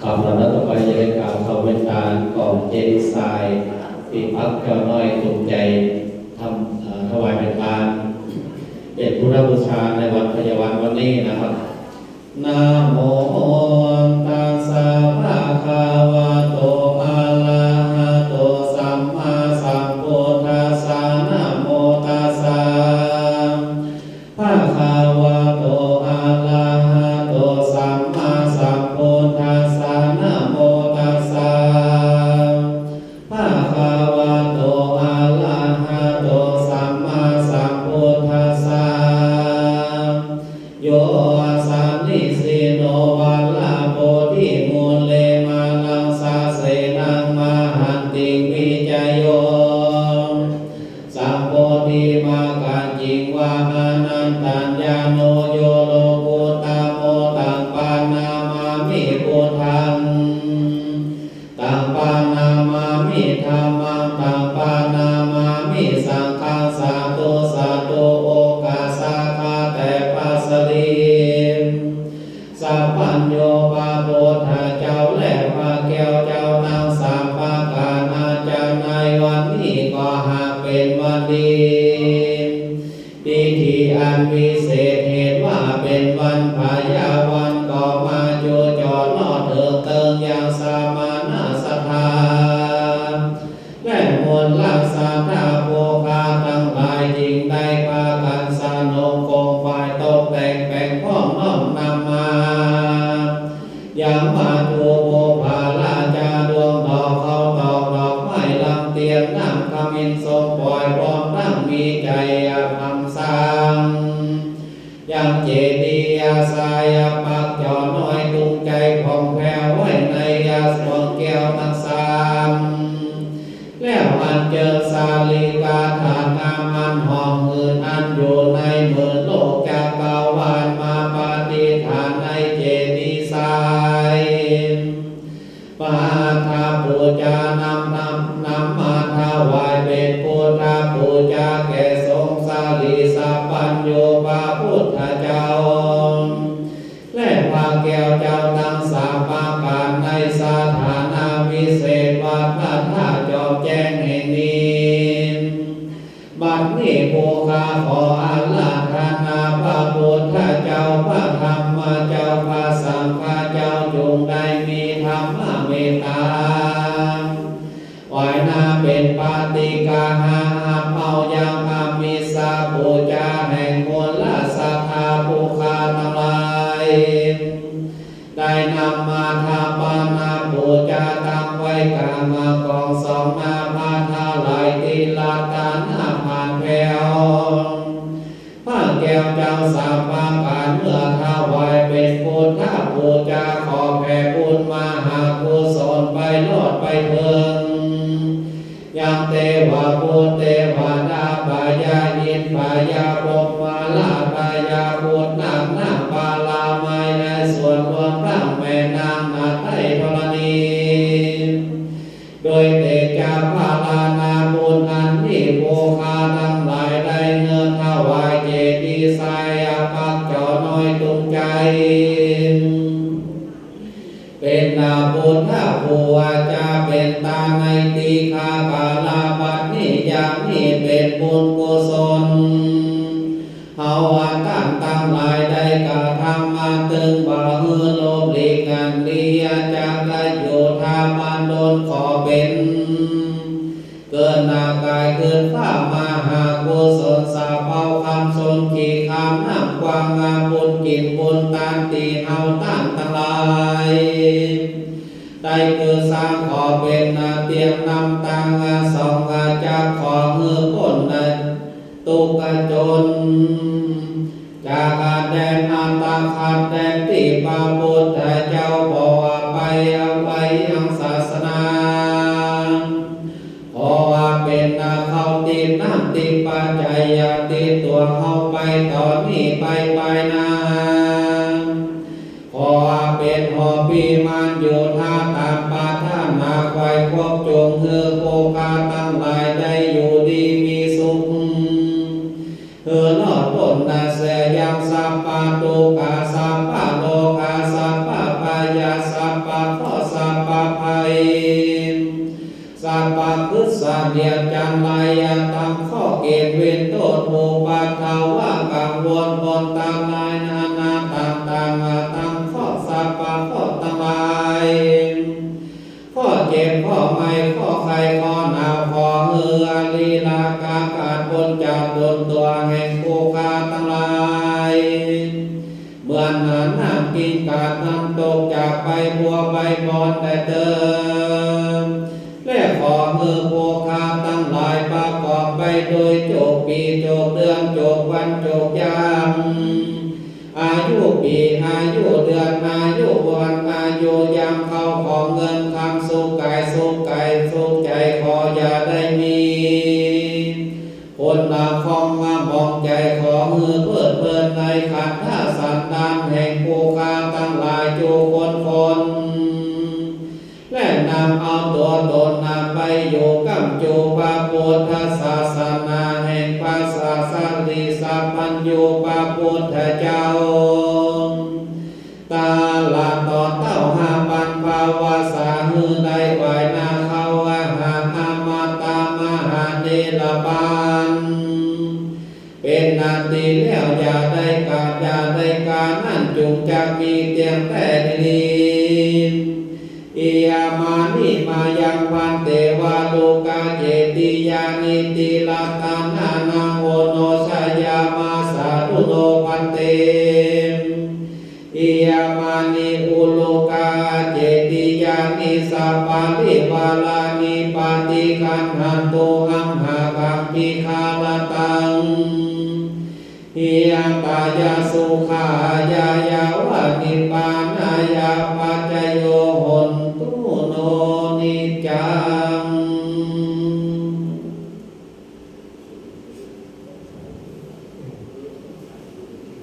คำนั้นต่อไปจะได้กล่าวคำเมตตาของเจดีย์ทรายที่พักเจ้าน้อยถูกใจทำถวายเป็นทานเป็นพุทธบูชาในวันพยาวันวันนี้นะครับนะโมตัสสะภะคะวะโตอะระหะโตสัมมาสัมพุทธัสสะนะโมตัสสะภะคะวะโตอะระหะโตสัมมาสัมพุทธัสสะนะโมตัสสะภะคะวะโตอะระหะโตสัมมาสัมพุทธัสสะโยสันนิสิโนวัลลาโพธิมูลเลมาลังสาเสนังมหันติวิจโยสัมโพธิมากันจิงวาอานันตัญญาโนโยโลกุตโมตังปานามามิพุทธังตังปานามามิธัมมังตังปานามามิสังฆังสาธุสาธุโอกาสาคาแต่ปัสสลีสัพพัญโยปาโพธาเจ้าและพระแก้วเจ้านางสามปาการอาจารย์ในวันนี้ก็หากเป็นวันดีพิธีอันวิเศษเหตุว่าเป็นวันพยาวันก็มาโจจอลอดเติงอย่างสามานาสถานและมวลลักษณะโภคาทั้งหลายจริงได้พากันสนมคงฝ่ายตกแต่งแปลงพ้องน้อมนำมาอย่างมาทูโภภาลาจาดวงดอกเขาตอกดอกไม้ลำเตียนน้ำขมิ้นสมปล่อยพร้อมตั้งมีใจทำสร้างยังเจดีย์สายปักจอน้อยตุงใจของแผ่วไว้ในยาสวงแก้วทั้งสามแล้วอันเจอสาลิกาฐานงามอันห้องอื่นอันอยู่ในหมื่นโลกจากเกาวานมาปฏิฐานในเจดีย์ทรายปาทาปูจานำมาถวายเป็นพุทธบูชาแก่สงฆ์สาลีสัพพัญโยพระพุทธเจ้าและพระแก้วเจ้าทั้งสามประการในสถานะวิเศษวัดพระธาตุจอมแจ้งแห่งนี้บัดนี้ผู้ข้าขออาราธนาพระพุทธเจ้าพระธรรมเจ้าพระสังฆเจ้าจงได้มีธรรมเมตตาไหวนาเป็นปาติกาหาเมายังอามิสาบูชาแห่งมวลศรัทธาผู้ข้าทั้งหลายได้นำมาทาปานาบูชาตั้งไว้กลางมากองสองหน้าพาทาไหลทีลาตาหน้าผ่านแผ่วพระแก้วเจ้าสามปาการเมื่อถวายเป็นพุทธบูชาขอแผ่บุญมหากุศลไปโลดไปเถิงยังเทวะพุทธเทวดาปายายินปายาบมมาลาปายาบุตรนางปาลาไม้ในส่วนรวมทั้งแม่นางนาไทยธรณีโดยเตจาภาลานาบุญอันนี้โภคาทั้งหลายได้เงินถวายเจดีย์ทรายปักจอน้อยตุงใจเป็นนาบุญถ้าผู้อาจาเป็นตาในตีคากาลาบัดนี้อย่างนี้เป็นบุญกุศลเฮาอาการตั้งหลายได้กระทำมาตึงบ่ฮือโลภหลีกกันเลียจากได้อยู่ทามันโดนขอเป็นเกินนากายเกินฟ้ามหากุศลสาเปาคำสนขีคำน้ำกวางงามบุญกินบุญตานตีเฮาตั้งทั้งหลายได้คือสร้างขอเป็นนาเตียงนำตังสองจากขอเงือพ้นในตุกจนจากแดนอาตาขัดแดนที่พระพุทธเจ้าบอกไปเอาไว้ยังศาสนาขอว่าเป็นนาเขาติดน้ำติดปัจจัยยาติดตัวเข้าไปตอนนี้ไปนาขอว่าเป็นหอปีมันอยู่ท่าตามปาท่านาไว้ควบจงเฮือโภคาตั้งหลายได้อยู่ดีมีสุขเฮือลอดพ้นนาเสยังสัพพะตุกาสัพพะโลกาสัพพะปายาสัพพะโค เดียดจันไรยาตังข้อเกณฑ์เวนโตโทปัตถาว่ากังวลบนตามนายนานาต่างตั้งข้อสัพพะข้อตั้งหลายข้อเจ็บข้อไม่ข้อใครข้อหนาวข้อเหือลีลากากาศบนจากบนตัวแห่งภูคาตั้งหลายเมื่อนั้นน้ำกินกาดน้ำตกจากใบบัวใบบอนแต่เดิมและขอมือภูคาตั้งหลายประกอบไปโดยโจกปีโจกเดือนโจกวันโจกยามอายุปีอายุเดือนอายุวันอายุยามเข้าของเงินคำสุขกายสุขใจขออย่าได้มีคนนาคองมามองใจขอมือเพื่อเพลินในขันธ์ท่าสันดานแห่งภูคาตั้งหลายจูคนและนำเอาตัวตนนำไปอยู่กับจูปาพุทธศาสนาแห่งพระศาสดิสัพพัญญูปาพุทธเจ้าตาลาต่อเต้าหาปันภาวาสาหือได้ไหวนาเขาอาหาอามาตามหาเนรบานเป็นนาทีแล้วอย่าได้การนั่นจุงจะมีเตียงแต่ดีอิยามานิมายังพันเตวาโลกาเจติยานิติลาตานานาโหโนชยามาสาธุโนพันเตอิยามานิอุโลกาเจติยานิสัพพะลิวาลานิปาติคันหันโตหัมหากัมปิคาลตังอิยังปายาสุขายายาวะนิปานายาปัจจโยหนตุโนนิจจา